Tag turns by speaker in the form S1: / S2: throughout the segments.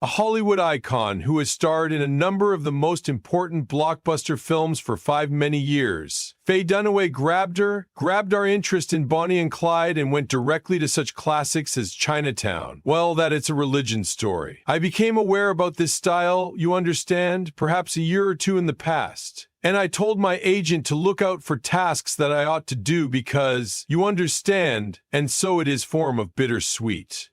S1: a Hollywood icon who has starred in a number of the most important blockbuster films for many years. Faye Dunaway grabbed our interest in Bonnie and Clyde and went directly to such classics as Chinatown. Well, that it's a religion story. I became aware about this style, you understand, perhaps a year or two in the past. And I told my agent to look out for tasks that I ought to do because, you understand, and so it is form of bittersweet.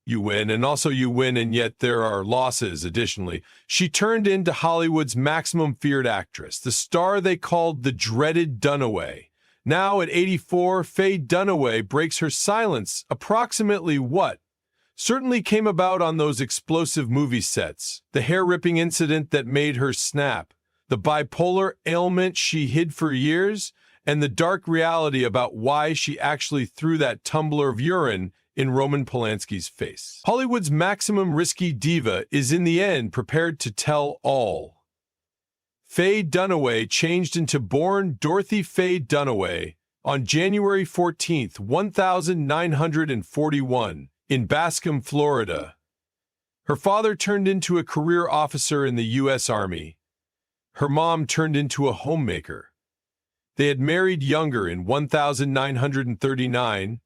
S1: You win, and also you win, and yet there are losses, additionally. She turned into Hollywood's maximum feared actress, the star they called the dreaded Dunaway. Now, at 84, Faye Dunaway breaks her silence. Approximately what? Certainly came about on those explosive movie sets. The hair-ripping incident that made her snap. The bipolar ailment she hid for years, and the dark reality about why she actually threw that tumbler of urine in Roman Polanski's face. Hollywood's maximum risky diva is in the end prepared to tell all. Faye Dunaway changed into born Dorothy Faye Dunaway on January 14, 1941, in Bascom, Florida. Her father turned into a career officer in the U.S. Army. Her mom turned into a homemaker. They had married younger in 1939,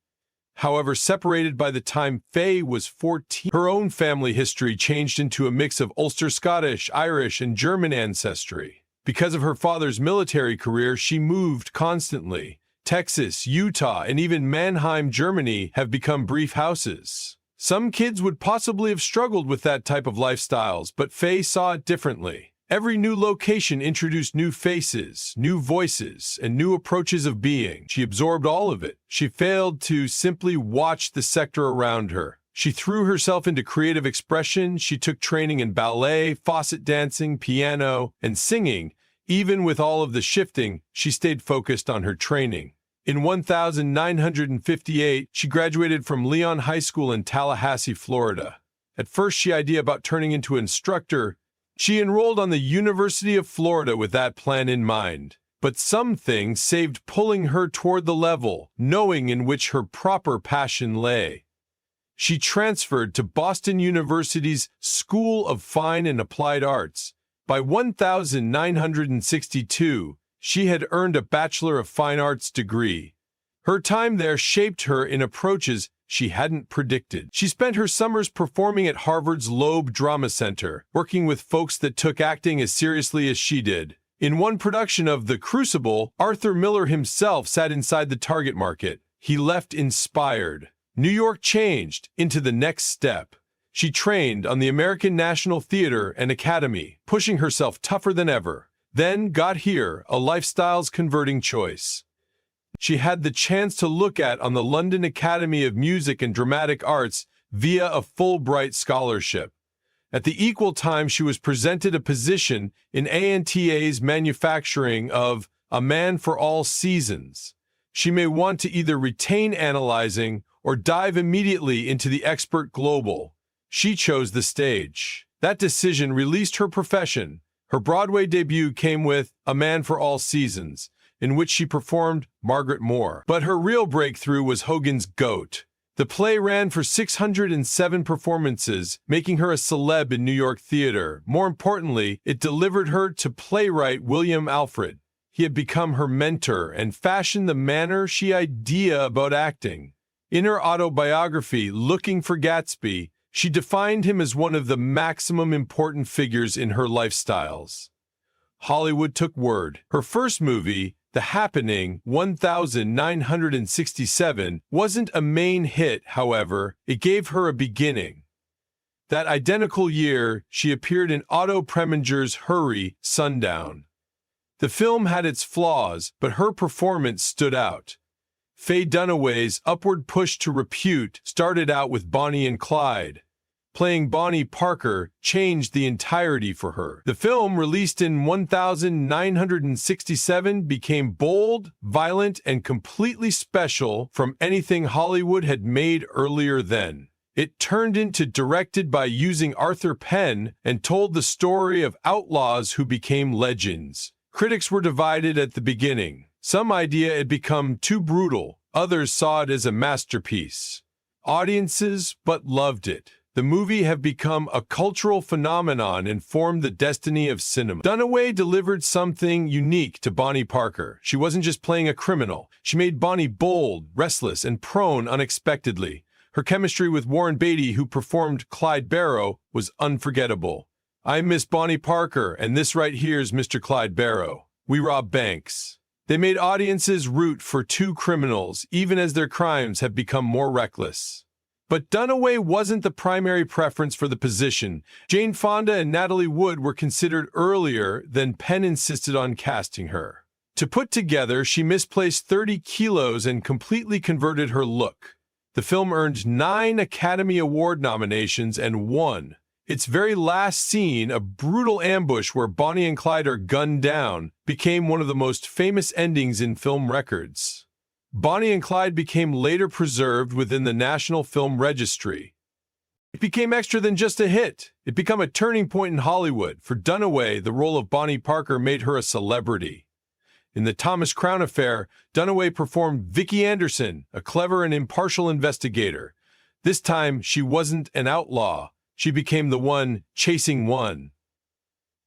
S1: however, separated by the time Faye was 14. Her own family history changed into a mix of Ulster Scottish, Irish, and German ancestry. Because of her father's military career, she moved constantly. Texas, Utah, and even Mannheim, Germany have become brief houses. Some kids would possibly have struggled with that type of lifestyles, but Faye saw it differently. Every new location introduced new faces, new voices, and new approaches of being. She absorbed all of it. She failed to simply watch the sector around her. She threw herself into creative expression. She took training in ballet, faucet dancing, piano, and singing. Even with all of the shifting, she stayed focused on her training. In 1958, she graduated from Leon High School in Tallahassee, Florida. At first, she idea about turning into an instructor. She enrolled on the University of Florida with that plan in mind, but something saved pulling her toward the level, knowing in which her proper passion lay. She transferred to Boston University's School of Fine and Applied Arts. By 1962, she had earned a Bachelor of Fine Arts degree. Her time there shaped her in approaches she hadn't predicted. She spent her summers performing at Harvard's Loeb Drama Center, working with folks that took acting as seriously as she did. In one production of The Crucible, Arthur Miller himself sat inside the target market. He left inspired. New York changed into the next step. She trained on the American National Theater and Academy, pushing herself tougher than ever. Then got here, a lifestyle's converting choice. She had the chance to look at on the London Academy of Music and Dramatic Arts via a Fulbright scholarship. At the equal time, she was presented a position in ANTA's manufacturing of A Man for All Seasons. She may want to either retain analyzing or dive immediately into the expert global. She chose the stage. That decision released her profession. Her Broadway debut came with A Man for All Seasons, in which she performed Margaret Moore. But her real breakthrough was Hogan's Goat. The play ran for 607 performances, making her a celeb in New York theater. More importantly, it delivered her to playwright William Alfred. He had become her mentor and fashioned the manner she idea about acting. In her autobiography, Looking for Gatsby, she defined him as one of the maximum important figures in her lifestyles. Hollywood took word. Her first movie, The Happening, 1967, wasn't a main hit, however. It gave her a beginning. That identical year, she appeared in Otto Preminger's Hurry, Sundown. The film had its flaws, but her performance stood out. Faye Dunaway's upward push to repute started out with Bonnie and Clyde. Playing Bonnie Parker changed the entirety for her. The film, released in 1967, became bold, violent, and completely special from anything Hollywood had made earlier then. It turned into directed by using Arthur Penn and told the story of outlaws who became legends. Critics were divided at the beginning. Some idea it become too brutal. Others saw it as a masterpiece. Audiences but loved it. the movie have become a cultural phenomenon and formed the destiny of cinema. Dunaway delivered something unique to Bonnie Parker. She wasn't just playing a criminal. She made Bonnie bold, restless, and prone unexpectedly. Her chemistry with Warren Beatty, who performed Clyde Barrow, was unforgettable. I miss Bonnie Parker, and this right here's Mr. Clyde Barrow. We rob banks. They made audiences root for two criminals, even as their crimes have become more reckless. But Dunaway wasn't the primary preference for the position. Jane Fonda and Natalie Wood were considered earlier than Penn insisted on casting her. To put together, she misplaced 30 kilos and completely converted her look. The film earned 9 Academy Award nominations and won. Its very last scene, a brutal ambush where Bonnie and Clyde are gunned down, became one of the most famous endings in film records. Bonnie and Clyde became later preserved within the National Film Registry. It became extra than just a hit. It became a turning point in Hollywood. For Dunaway, the role of Bonnie Parker made her a celebrity. In The Thomas Crown Affair, Dunaway performed Vicki Anderson, a clever and impartial investigator. This time, she wasn't an outlaw. She became the one chasing one.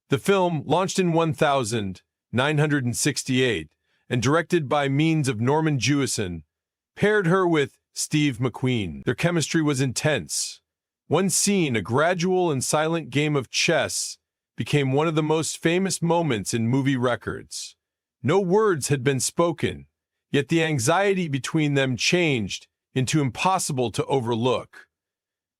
S1: The film, launched in 1968 and directed by means of Norman Jewison, paired her with Steve McQueen. Their chemistry was intense. One scene, a gradual and silent game of chess, became one of the most famous moments in movie records. No words had been spoken, yet the anxiety between them changed into impossible to overlook.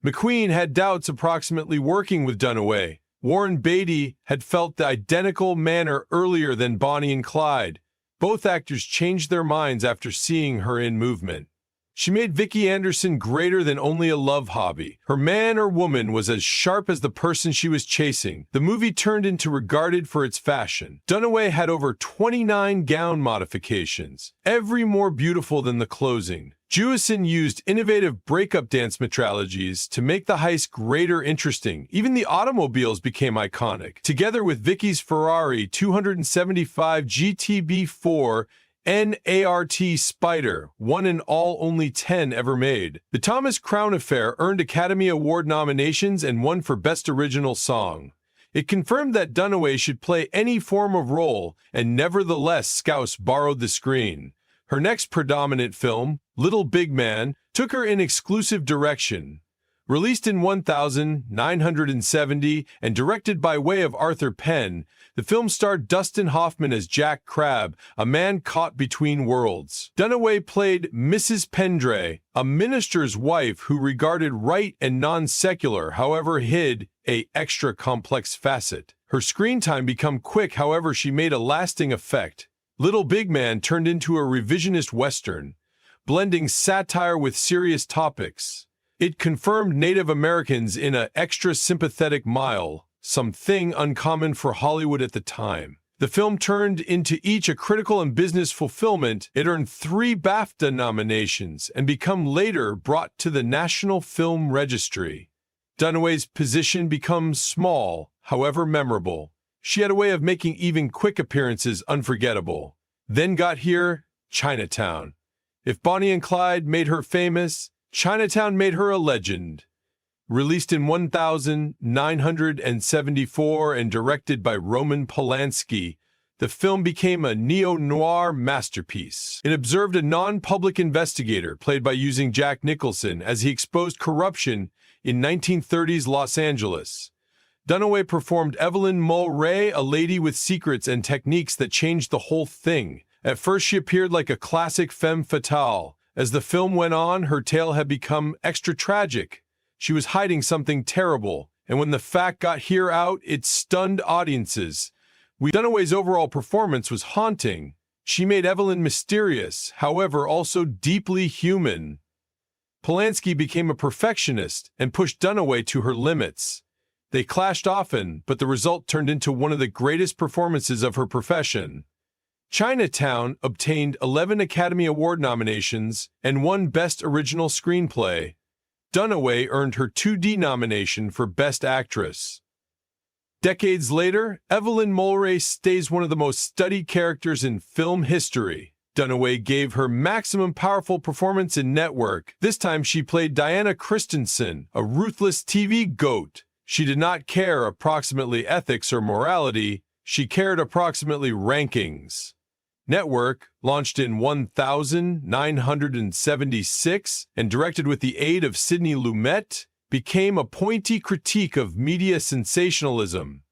S1: McQueen had doubts approximately working with Dunaway. Warren Beatty had felt the identical manner earlier than Bonnie and Clyde. Both actors changed their minds after seeing her in movement. She made Vicki Anderson greater than only a love hobby. Her man or woman was as sharp as the person she was chasing. The movie turned into regarded for its fashion. Dunaway had over 29 gown modifications, every more beautiful than the closing. Jewison used innovative breakup dance metrologies to make the heist greater interesting. Even the automobiles became iconic. Together with Vicky's Ferrari 275 GTB4 NART Spider, one in all only 10 ever made. The Thomas Crown Affair earned Academy Award nominations and won for Best Original Song. It confirmed that Dunaway should play any form of role, and nevertheless Scouse borrowed the screen. Her next predominant film, Little Big Man, took her in exclusive direction. Released in 1970 and directed by way of Arthur Penn, the film starred Dustin Hoffman as Jack Crabb, a man caught between worlds. Dunaway played Mrs. Pendray, a minister's wife who regarded right and non-secular, however hid a extra complex facet. Her screen time became quick, however she made a lasting effect. Little Big Man turned into a revisionist Western, blending satire with serious topics. It confirmed Native Americans in an extra sympathetic mile, something uncommon for Hollywood at the time. The film turned into each a critical and business fulfillment. It earned 3 BAFTA nominations and became later brought to the National Film Registry. Dunaway's position becomes small, however memorable. She had a way of making even quick appearances unforgettable. Then got here, Chinatown. If Bonnie and Clyde made her famous, Chinatown made her a legend. Released in 1974 and directed by Roman Polanski, the film became a neo-noir masterpiece. It observed a non-public investigator, played by using Jack Nicholson, as he exposed corruption in 1930s Los Angeles. Dunaway performed Evelyn Mulray, a lady with secrets and techniques that changed the whole thing. At first, she appeared like a classic femme fatale. As the film went on, her tale had become extra tragic. She was hiding something terrible, and when the fact got here out, it stunned audiences. Dunaway's overall performance was haunting. She made Evelyn mysterious, however also deeply human. Polanski became a perfectionist and pushed Dunaway to her limits. They clashed often, but the result turned into one of the greatest performances of her profession. Chinatown obtained 11 Academy Award nominations and won Best Original Screenplay. Dunaway earned her 2D nomination for Best Actress. Decades later, Evelyn Mulray stays one of the most studied characters in film history. Dunaway gave her maximum powerful performance in Network. This time she played Diana Christensen, a ruthless TV goat. She did not care approximately ethics or morality, she cared approximately rankings. Network, launched in 1976 and directed with the aid of Sidney Lumet, became a pointy critique of media sensationalism.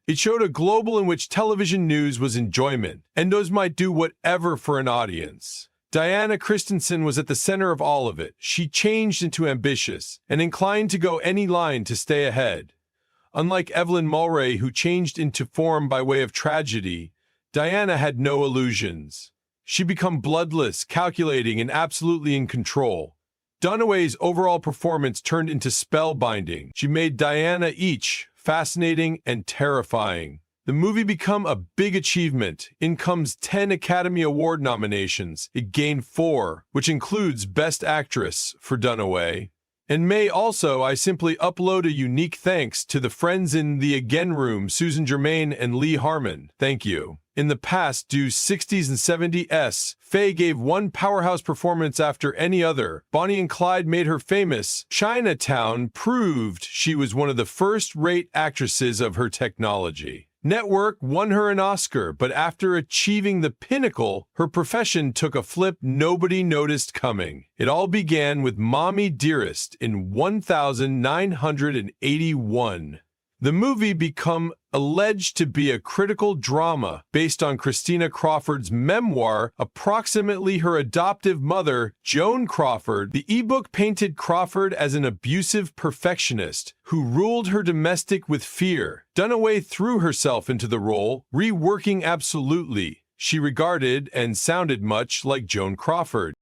S1: It showed a global in which television news was enjoyment, and those might do whatever for an audience. Diana Christensen was at the center of all of it. She changed into ambitious and inclined to go any line to stay ahead. Unlike Evelyn Mulray, who changed into form by way of tragedy, Diana had no illusions. She became bloodless, calculating, and absolutely in control. Dunaway's overall performance turned into spellbinding. She made Diana each fascinating and terrifying. The movie became a big achievement. In comes 10 Academy Award nominations. It gained 4, which includes Best Actress for Dunaway. In May also, I simply upload a unique thanks to the friends in the Again Room, Susan Germain and Lee Harmon. Thank you. In the past, due 60s and 70s, Faye gave one powerhouse performance after any other. Bonnie and Clyde made her famous. Chinatown proved she was one of the first-rate actresses of her technology. Network won her an Oscar, but after achieving the pinnacle, her profession took a flip nobody noticed coming. It all began with Mommy Dearest in 1981. The movie became alleged to be a critical drama based on Christina Crawford's memoir, approximately her adoptive mother, Joan Crawford. The ebook painted Crawford as an abusive perfectionist who ruled her domestic with fear. Dunaway threw herself into the role, reworking absolutely. She regarded and sounded much like Joan Crawford.